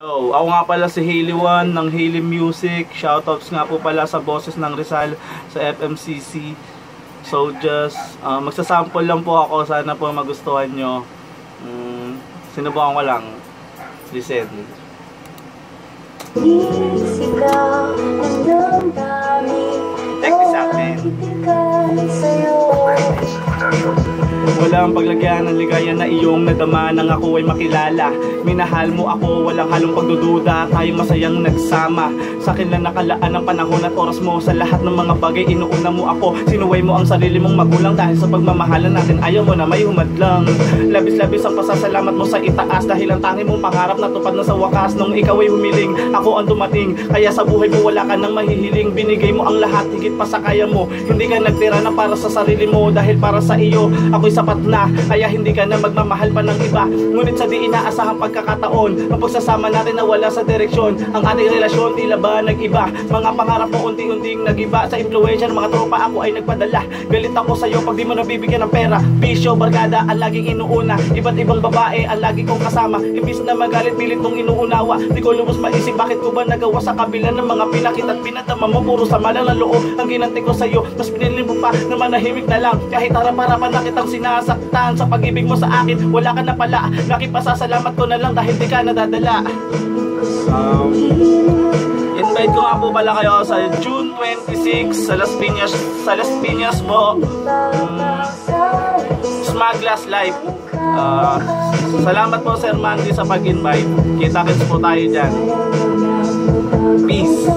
So, ako nga pala si Hailey One ng Hailey Music. Shoutouts nga po pala sa boses ng Rizal sa FMCC. So just magsasample lang po ako. Sana po magustuhan nyo. Sinubukan ko lang. Listen. Check this out, man. Wala ang paglagyan ng ligaya na iyong nadama nang ako ay makilala. Minahal mo ako, walang halong pagdududa. Tayong masayang nagsama. Sa akin lang nakalaan ang panahon at oras mo. Sa lahat ng mga bagay inuuna mo ako. Sinuway mo ang sarili mong magulang. Dahil sa pagmamahalan natin ayaw mo na may humadlang. Labis-labis ang pasasalamat mo sa itaas. Dahil ang tangi mong pangarap natupad na sa wakas. Nung ikaw ay humiling, ako ang dumating. Kaya sa buhay mo wala ka nang mahihiling. Binigay mo ang lahat, higit pa sa kaya mo. Hindi ka nagtira na para sa sarili mo. Dahil para sa iyo, ako'y sapat na. Kaya hindi ka na magmamahal pa ng iba. Ngunit sa di inaasahang pagkakataon, ang pagsasama natin na wala sa direksyon. Ang ating relasyon tila ba nag-iba. Mga pangarap mo unti-unting nag-iba. Sa influensya ng mga tropa ako ay nagpadala. Galit ako sa'yo pag di mo nabibigyan ng pera. Bisyo, barkada ang laging inuuna. Iba't ibang babae ang lagi kong kasama. Imbis na magalit, pilit mong inuunawa. Di ko lubos maisip bakit ko ba nagawa sa kabila ng mga pinakit at pinatama mo. Puro sama lang ng loob ang ginanti ko sa'yo. Mas pinili mo pa na manahimik na lang. Kahit harap-harapan na kitang sinasaktan. Sa pag-ibig mo sa akin, wala ka na pala. Nakipasasalamat ko na lang dahil di ka nadadala. Invite ko nga po pala kayo sa June 26 sa Las Piñas po. Smaglas Live. Salamat po Sir Mandy sa pag-invite. Kita-kits po tayo dyan. Peace.